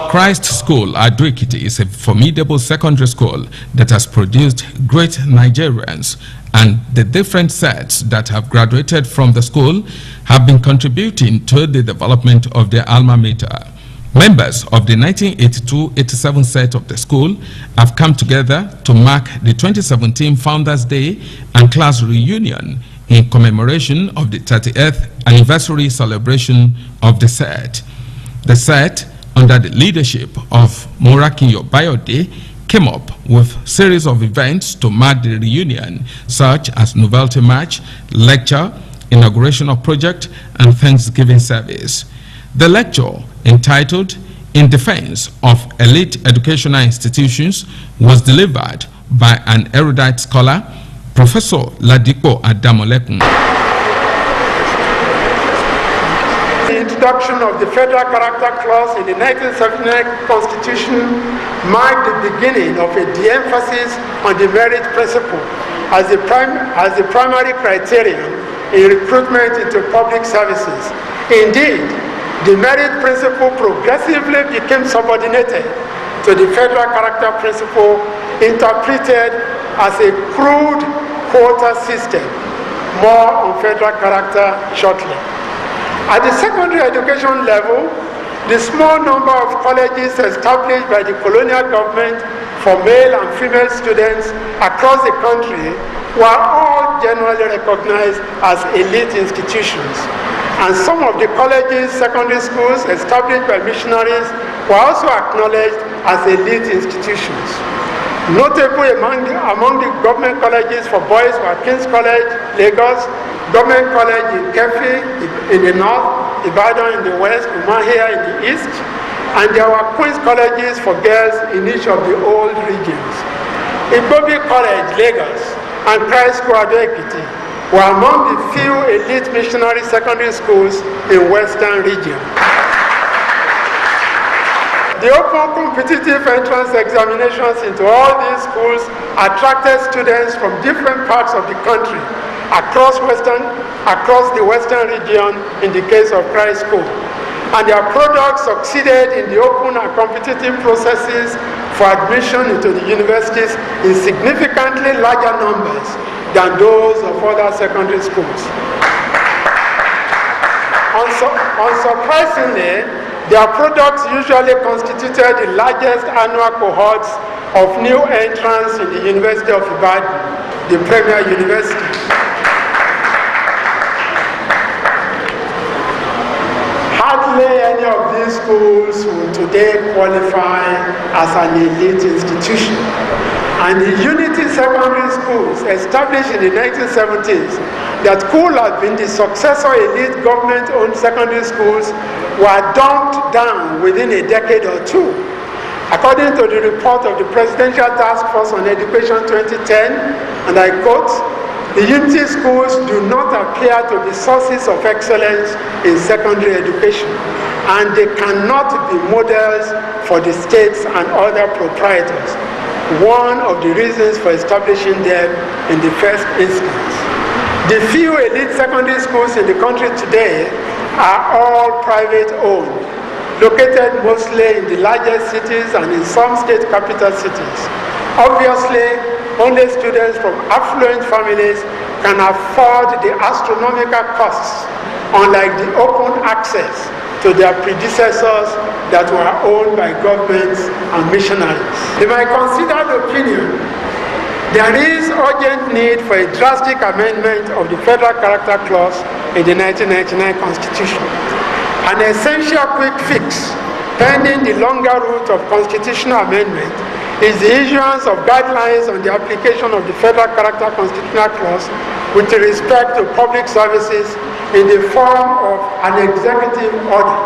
Christ School, Ado-Ekiti, is a formidable secondary school that has produced great Nigerians, and the different sets that have graduated from the school have been contributing to the development of their alma mater. Members of the 1982-87 set of the school have come together to mark the 2017 Founders Day and class reunion in commemoration of the 30th anniversary celebration of the set. The set, under the leadership of Morakinyo Bayode, came up with a series of events to mark the reunion, such as novelty march, lecture, inauguration of project, and Thanksgiving service. The lecture, entitled In Defense of Elite Educational Institutions, was delivered by an erudite scholar, Professor Ladipo Adamolekun. The introduction of the Federal Character Clause in the 1979 Constitution marked the beginning of a de-emphasis on the merit principle as the primary criterion in recruitment into public services. Indeed, the merit principle progressively became subordinated to the Federal Character Principle, interpreted as a crude quota system. More on federal character shortly. At the secondary education level, the small number of colleges established by the colonial government for male and female students across the country were all generally recognized as elite institutions. And some of the colleges, secondary schools established by missionaries were also acknowledged as elite institutions. Notable among the government colleges for boys were King's College, Lagos, Government College in Kefi in the north, Ibadan in the west, Umahia in the east, and there were Queen's Colleges for girls in each of the old regions. Ibobi College, Lagos, and Christ School, Ado-Ekiti were among the few elite missionary secondary schools in Western region. The open competitive entrance examinations into all these schools attracted students from different parts of the country across the Western region in the case of Christ School. And their products succeeded in the open and competitive processes for admission into the universities in significantly larger numbers than those of other secondary schools. Unsurprisingly, their products usually constituted the largest annual cohorts of new entrants in the University of Ibadan, the premier university. Hardly any of these schools will today qualify as an elite institution. And the Unity Secondary Schools, established in the 1970s, that could have been the successor elite government-owned secondary schools, were dumped down within a decade or two. According to the report of the Presidential Task Force on Education 2010, and I quote, "The Unity schools do not appear to be sources of excellence in secondary education, and they cannot be models for the states and other proprietors. One of the reasons for establishing them in the first instance." The few elite secondary schools in the country today are all private owned, located mostly in the largest cities and in some state capital cities. Obviously, only students from affluent families can afford the astronomical costs, unlike the open access to their predecessors that were owned by governments and missionaries. In my considered opinion, there is urgent need for a drastic amendment of the Federal Character Clause in the 1999 Constitution. An essential quick fix, pending the longer route of constitutional amendment, is the issuance of guidelines on the application of the Federal Character Constitutional Clause with respect to public services in the form of an executive order.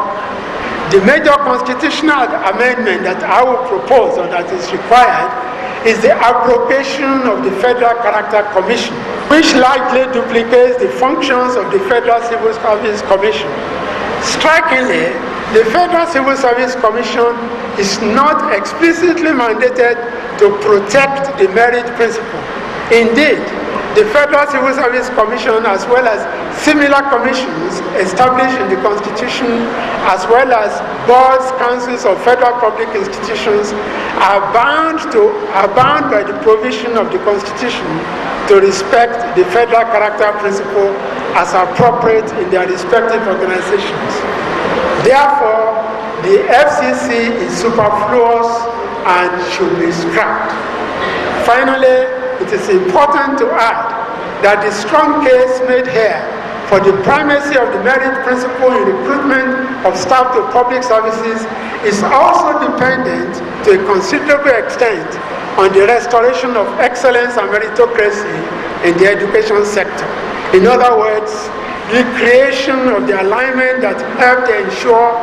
The major constitutional amendment that I will propose, or that is required, is the abrogation of the Federal Character Commission, which largely duplicates the functions of the Federal Civil Service Commission. Strikingly, the Federal Civil Service Commission is not explicitly mandated to protect the merit principle. Indeed, The Federal Civil Service Commission, as well as similar commissions established in the Constitution, as well as boards, councils of federal public institutions, are bound by the provision of the Constitution to respect the federal character principle as appropriate in their respective organizations. Therefore, the FCC is superfluous and should be scrapped. Finally, it is important to add that the strong case made here for the primacy of the merit principle in recruitment of staff to public services is also dependent to a considerable extent on the restoration of excellence and meritocracy in the education sector. In other words, the creation of the alignment that helped ensure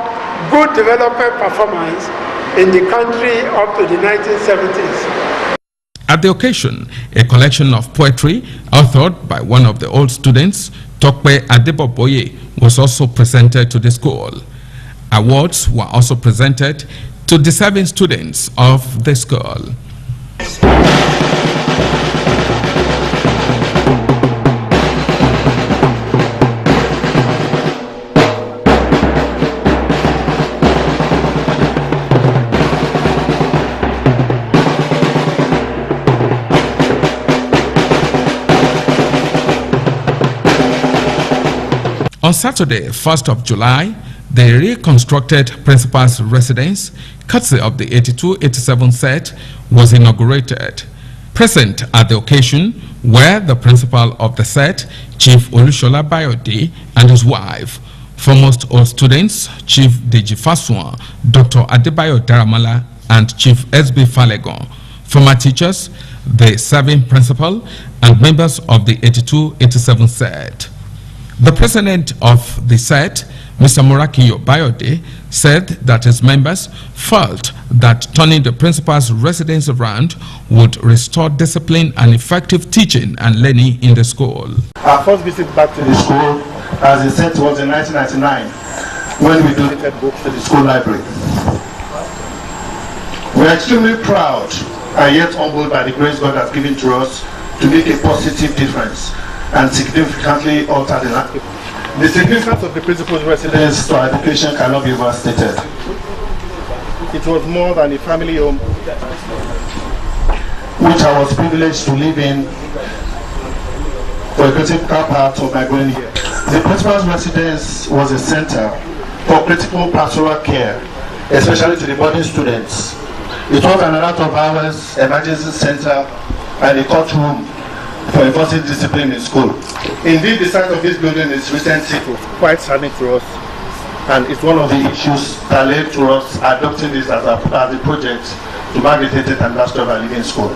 good development performance in the country up to the 1970s. At the occasion, a collection of poetry authored by one of the old students, Tokpe Adeboboye, was also presented to the school. Awards were also presented to deserving students of the school. On Saturday, 1st of July, the reconstructed principal's residence, courtesy of the 82-87 set, was inaugurated. Present at the occasion were the principal of the set, Chief Olushola Bayode, and his wife. Foremost old students, Chief Deji Fasua, Dr. Adebayo Daramala, and Chief SB Falegon. Former teachers, the serving principal, and members of the 82-87 set. The president of the set, Mr. Murakiyo Bayode, said that his members felt that turning the principal's residence around would restore discipline and effective teaching and learning in the school. Our first visit back to the school, as he said, was in 1999 when we donated books to the school library. We are extremely proud and yet humbled by the grace God has given to us to make a positive difference and significantly alter the landscape. The significance of the principal's residence to our education cannot be overstated. It was more than a family home, which I was privileged to live in for a critical part of my growing years. The principal's residence was a center for critical pastoral care, especially to the boarding students. It was an out-of-hours emergency center and a courtroom for enforcing discipline in school. Indeed, the site of this building is recently quite saddening to us, and it's one of the issues that led to us adopting this as a project to magnetize and industrial living school.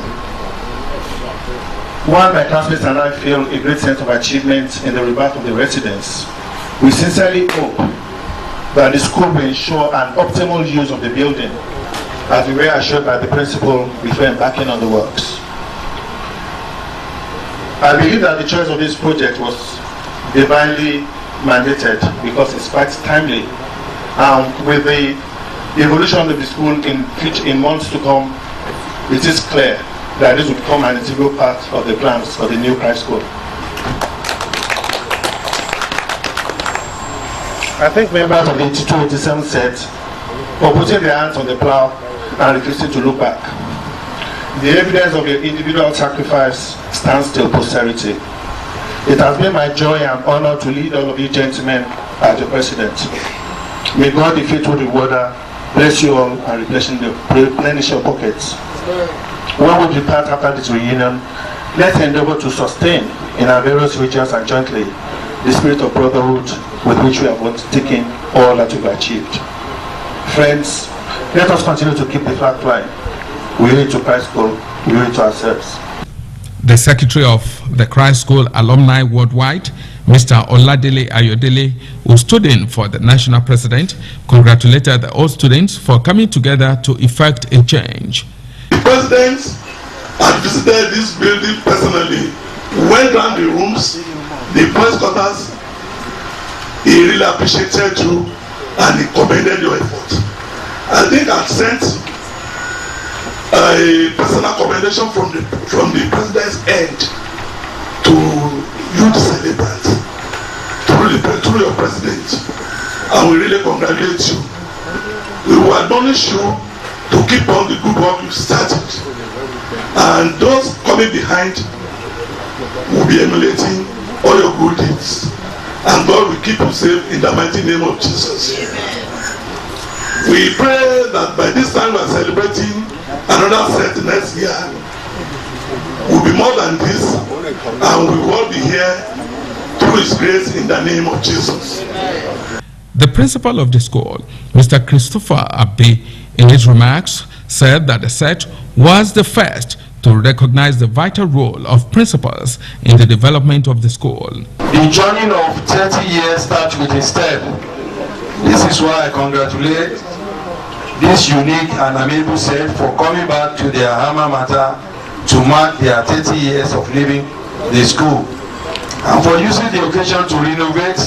While my classmates and I feel a great sense of achievement in the rebirth of the residence, we sincerely hope that the school will ensure an optimal use of the building, as we were assured by the principal before embarking on the works. I believe that the choice of this project was divinely mandated because it's quite timely. With the evolution of the school in months to come, it is clear that this will become an integral part of the plans for the new high school. I thank members of the 82-87 set for putting their hands on the plow and refusing to look back. The evidence of your individual sacrifice stands till posterity. It has been my joy and honor to lead all of you gentlemen as the president. May God, the faithful rewarder, bless you all and replenish your pockets. When we depart after this reunion, let's endeavor to sustain in our various regions and jointly the spirit of brotherhood with which we have taken all that we've achieved. Friends, let us continue to keep the flag flying. We owe it to Christ School, we owe it to ourselves. The Secretary of the Christ School Alumni Worldwide, Mr. Oladele Ayodele, who stood in for the national president, congratulated the old students for coming together to effect a change. The president had visited this building personally, went down the rooms, the press quarters. He really appreciated you and he commended your effort. I think I've sent a personal commendation from the president's end to youth celebrants through your president, and we really congratulate you. We will admonish you to keep on the good work you started, and those coming behind will be emulating all your good deeds, and God will keep you safe in the mighty name of Jesus. We pray that by this time we are celebrating another set next year will be more than this, and we will all be here through His grace in the name of Jesus. The principal of the school, Mr. Christopher Abe, in his remarks, said that the set was the first to recognize the vital role of principals in the development of the school. The journey of 30 years starts with a step. This is why I congratulate this unique and amiable set for coming back to their alma mater to mark their 30 years of leaving the school, and for using the occasion to renovate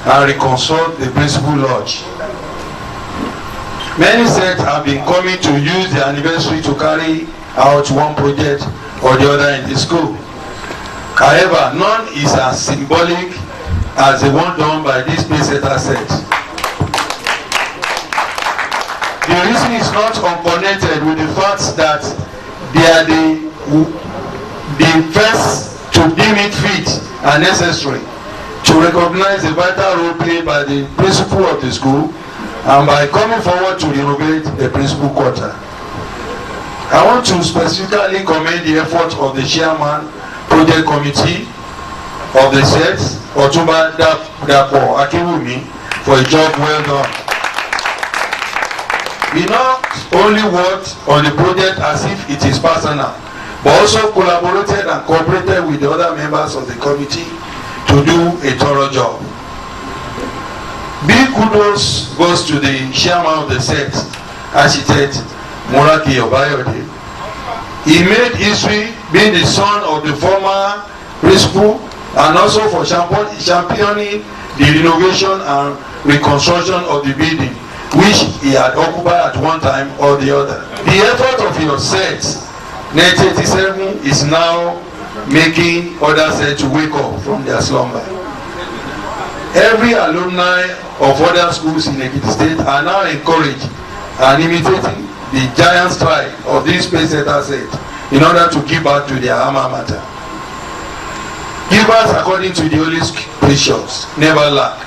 and reconstruct the principal lodge. Many sets have been coming to use the anniversary to carry out one project or the other in the school. However, none is as symbolic as the one done by this Pacesetter set. The reason is not unconnected with the fact that they are the first to deem it fit and necessary to recognize the vital role played by the principal of the school, and by coming forward to renovate the principal quarter. I want to specifically commend the effort of the chairman, project committee of the set, Otumba Dapo Akiwumi, for a job well done. We not only worked on the project as if it is personal, but also collaborated and cooperated with the other members of the committee to do a thorough job. Big kudos goes to the chairman of the set, architect Moraki Obayode. He made history being the son of the former principal, and also for championing the renovation and reconstruction of the building, which he had occupied at one time or the other. The effort of your set, 1987, is now making other sets to wake up from their slumber. Every alumni of other schools in Ekiti State are now encouraged and imitating the giant stride of this Pacesetter set in order to give back to their alma mater. Givers, according to the Holy Scriptures, never lack.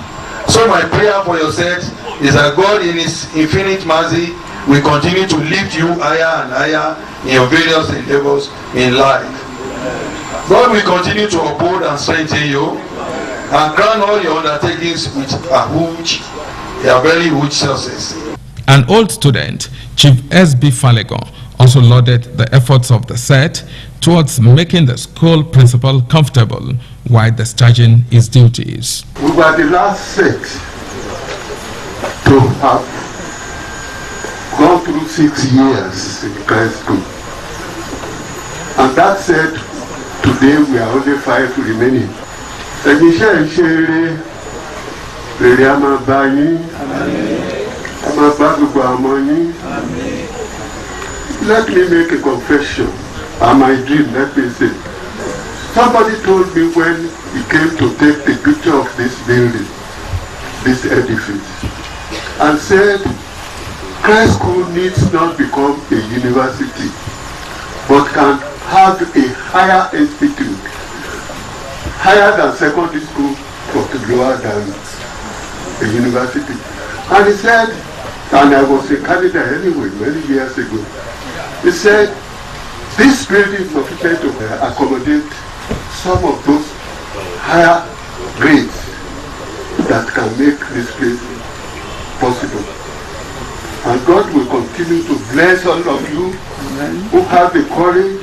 So my prayer for your set is that God in His infinite mercy will continue to lift you higher and higher in your various endeavors in life. God will continue to uphold and strengthen you and crown all your undertakings with a very huge success. An old student, Chief S.B. Falegon, also lauded the efforts of the set towards making the school principal comfortable while discharging his duties. We were the last set to have gone through 6 years in Christ School. And that said, today we are only 5 remaining. Let me make a confession. And my dream, let me say. Somebody told me when he came to take the picture of this building, this edifice, and said, Christ School needs not become a university, but can have a higher institute, higher than secondary school, but lower than a university. And he said, and I was a candidate anyway, many years ago, he said, this building is sufficient to accommodate some of those higher grades that can make this place possible. And God will continue to bless all of you who have the courage,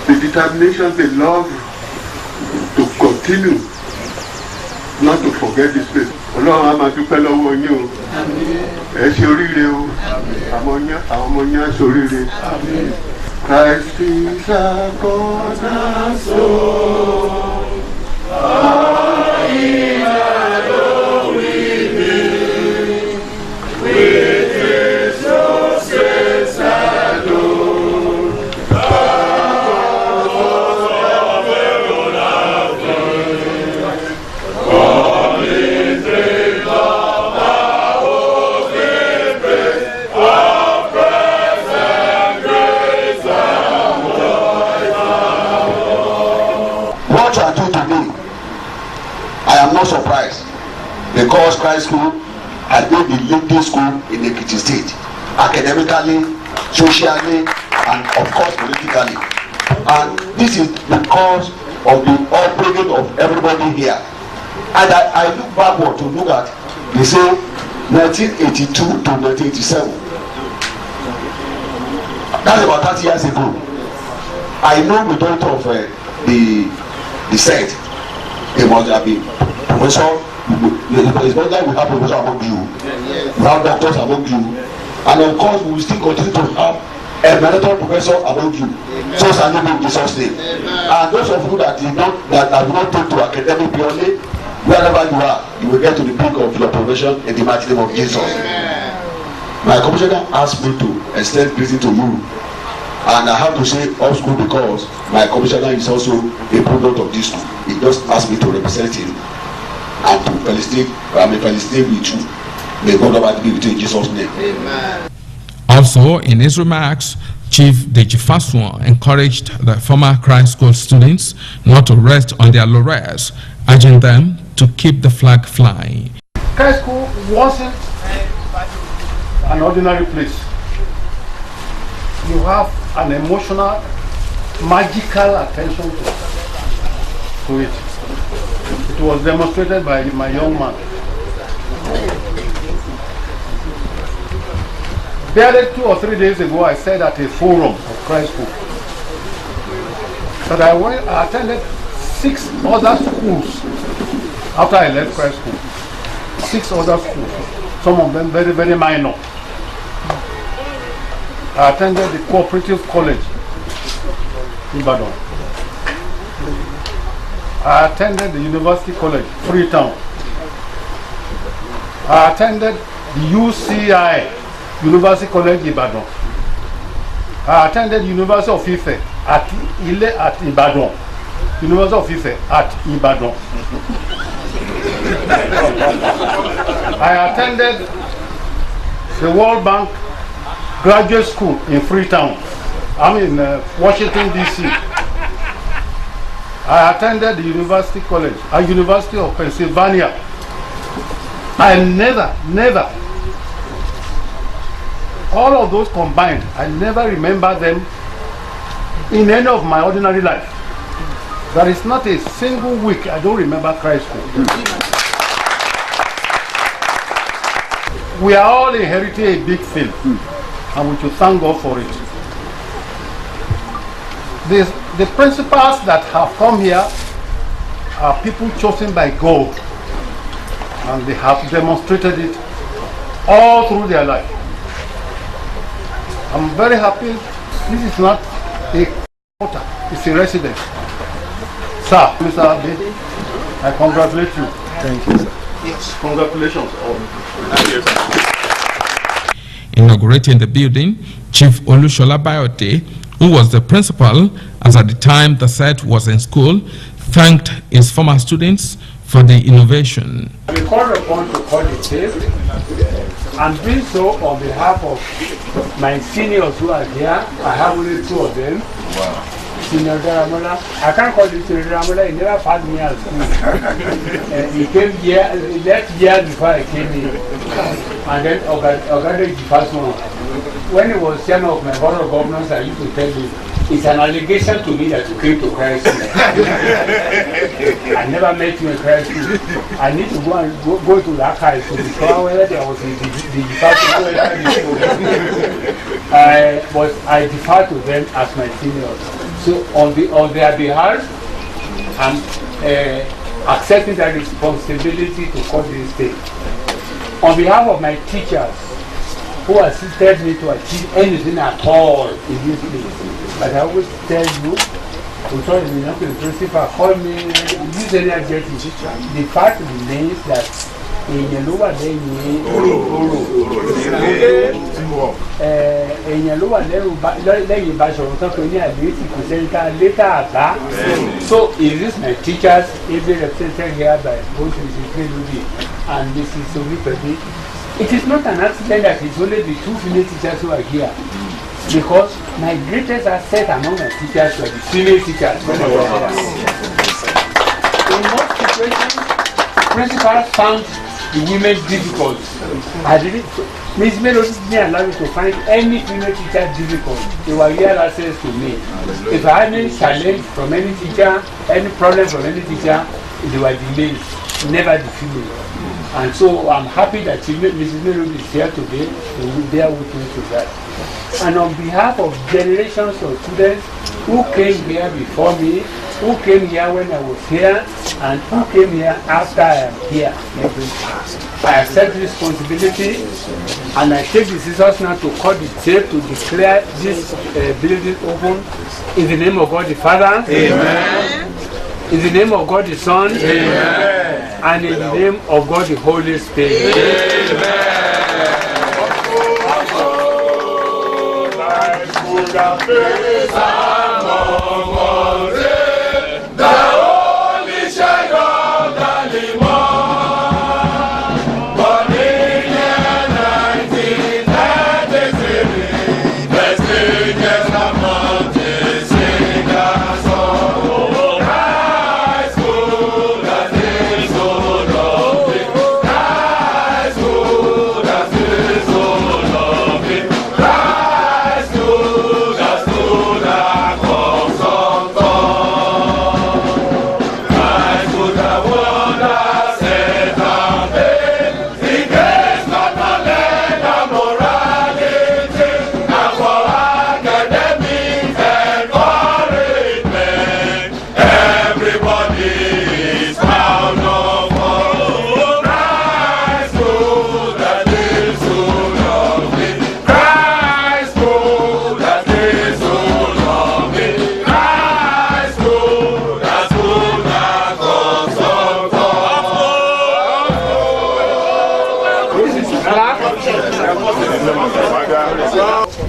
the determination, the love to continue, not to forget this place. Ọlọ́run á máa dúpẹ́ lọ́wọ́ yín o. Ẹ ṣe oríire o. Àwọn ọmọ yín á ṣe oríire. Christ is our cornerstone. In Ado with me, with His success adore. because Christ School has been the leading school in Ekiti State, academically, socially, and of course politically. And this is because of the upbringing of everybody here. And I look backward to look at, they say 1982 to 1987. That's about 30 years ago. I know majority of the set, they must have been professor. It's not like we have professors among you, we have doctors among you, and of course we will still continue to have emeritus professor among you. So shall it be in Jesus' name. And those of you that have not take to academic purely, wherever you are, you will get to the peak of your profession in the mighty name of Jesus. My commissioner asked me to extend greeting to you, and I have to say off school because my commissioner is also a product of this school. He just asked me to represent him and to felicitate. I may felicitate with you. May God Almighty be with you in Jesus' name. Amen. Also, in his remarks, Chief Deji Faswan encouraged the former Christ School students not to rest on their laurels, urging them to keep the flag flying. Christ School wasn't an ordinary place. You have an emotional, magical attention to it. It was demonstrated by my young man. Barely 2 or 3 days ago, I said at a forum of Christ School that I attended 6 other schools after I left Christ School. 6 other schools, some of them very, very minor. I attended the Cooperative College in Ibadan. I attended the University College, Freetown. I attended the UCI, University College Ibadan. I attended University of Ife at Ibadan. University of Ife at Ibadan. I attended the World Bank Graduate School in Freetown. I'm in Washington, D.C. I attended the University College, University of Pennsylvania. I never, all of those combined, I never remember them in any of my ordinary life. There is not a single week I don't remember Christ School. We are all inheriting a big field, and we should thank God for it. The principals that have come here are people chosen by God, and they have demonstrated it all through their life. I'm very happy. This is not a quarter, it's a residence. Sir, Mr. Abe, I congratulate you. Thank you, sir. Yes. Congratulations. Inaugurating the building, Chief Olushola Bayote, who was the principal as at the time the set was in school, thanked his former students for the innovation. I am called upon to call the tape, and doing so on behalf of my seniors who are here. I have only 2 of them. Wow. Senior Daramola. I can't call him Senior Daramola, he never passed me at school. He came here, he left years before I came here. And then Ogadeki Faswan. When he was chairman of my board of governors, I used to tell him, it's an allegation to me that you came to Christ School. I never met you in Christ School. I need to go to the archives to discover whether there was the department. I defer to them as my seniors. So on their behalf, I'm accepting that responsibility to call this day. On behalf of my teachers who assisted me to achieve anything at all in this place, but I always tell you, the principal call me, use any adjective. The fact remains that in Yaluwa so is this my teachers, every represented here by both Mrs. Keludi and Mrs. Solipedi. It is not an accident that it's only the 2 female teachers who are here. Because my greatest asset among my teachers were the female teachers. In most situations, principals found the women difficult. Miss Melody didn't allow me to find any female teacher difficult. They were real access to me. If I had any challenge from any teacher, any problem from any teacher, they were the males, never the female. And so I'm happy that Mrs. Melody is here today and will bear witness to that. And on behalf of generations of students who came here before me, who came here when I was here, and who came here after I am here, I accept responsibility, and I take the scissors now to cut the tape to declare this building open in the name of God the Father, Amen. In the name of God the Son, Amen. And in the name of God the Holy Spirit, Amen.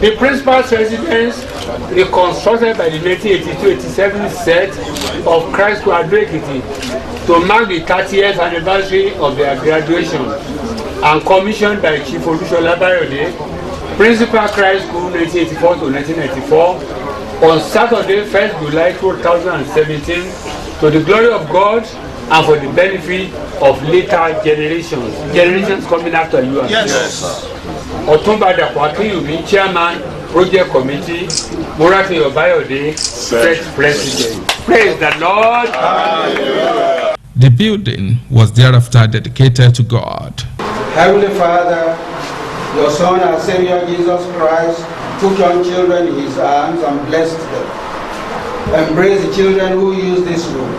The principal's residence reconstructed by the 1982-87 set of Christ School Ado-Ekiti to mark the 30th anniversary of their graduation and commissioned by Chief Olushola Bayode, Principal Christ School 1984 to 1994 on Saturday, 1st July 2017 to the glory of God and for the benefit of later generations coming after you. Yes. Otumba Dakwatiyumi, Chairman, Project Committee, Muraki Obayode, First President. Praise the Lord. Hallelujah. The building was thereafter dedicated to God. Heavenly Father, your Son and Savior Jesus Christ took young children in his arms and blessed them. Embrace the children who use this room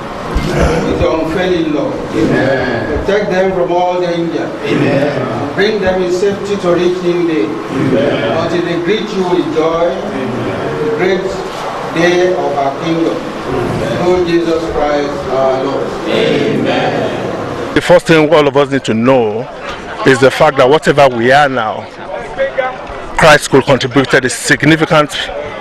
with your unfailing love. Amen. Protect them from all danger. Amen. Bring them in safety to reach new day. Amen. Until they greet you with joy. Amen. The great day of our kingdom. Through Jesus Christ our Lord. Amen. The first thing all of us need to know is the fact that whatever we are now, Christ School contributed a significant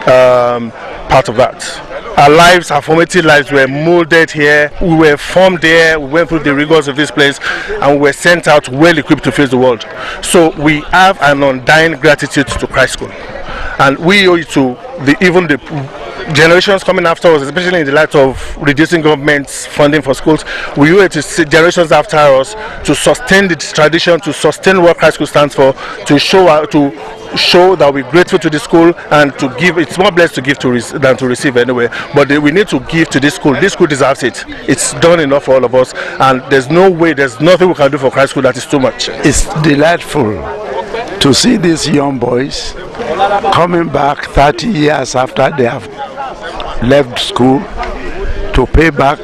part of that. Our lives, our formative lives were molded here, we were formed here, we went through the rigors of this place, and we were sent out well equipped to face the world. So we have an undying gratitude to Christ School, and we owe it to even the generations coming after us, especially in the light of reducing government's funding for schools. We owe it to generations after us to sustain the tradition, to sustain what Christ School stands for, to show that we're grateful to the school and to give. It's more blessed to give than to receive anyway, but we need to give to this school. This school deserves it. It's done enough for all of us, and there's nothing we can do for Christ School that is too much. It's delightful to see these young boys coming back 30 years after they have left school to pay back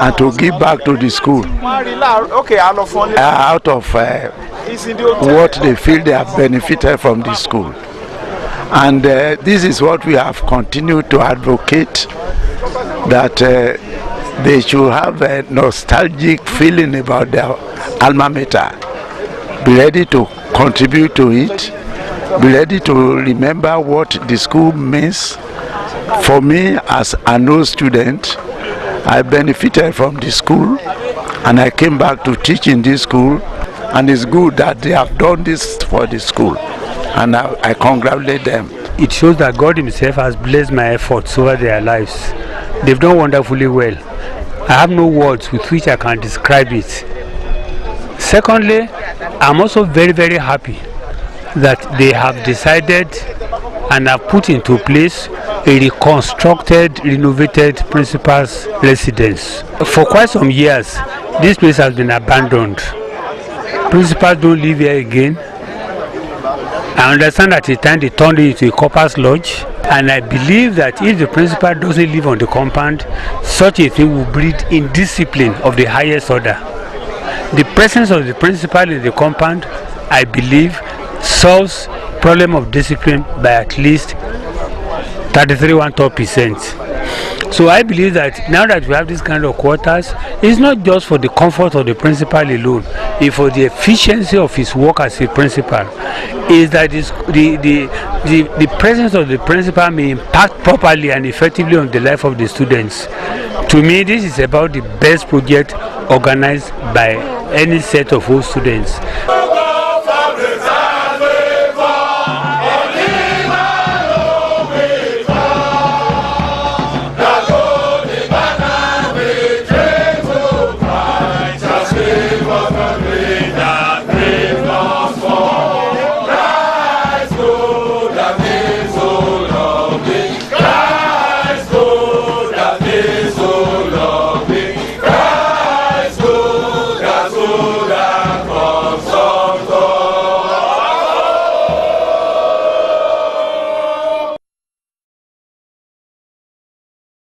and to give back to the school out of what they feel they have benefited from this school. And this is what we have continued to advocate, that they should have a nostalgic feeling about their alma mater, be ready to contribute to it, be ready to remember what the school means. For me, as an old student, I benefited from the school and I came back to teach in this school, and it's good that they have done this for the school, and I congratulate them. It shows that God himself has blessed my efforts over their lives. They've done wonderfully well. I have no words with which I can describe it. Secondly, I'm also very, very happy that they have decided and have put into place a reconstructed, renovated principal's residence. For quite some years, this place has been abandoned. Principals don't live here again. I understand that at the time they turned it into a corpus lodge, and I believe that if the principal doesn't live on the compound, such a thing will breed indiscipline of the highest order. The presence of the principal in the compound, I believe, solves problem of discipline by at least 33.1%. So I believe that now that we have this kind of quarters, it's not just for the comfort of the principal alone, it's for the efficiency of his work as a principal. Is that the presence of the principal may impact properly and effectively on the life of the students. To me, this is about the best project organized by any set of all students.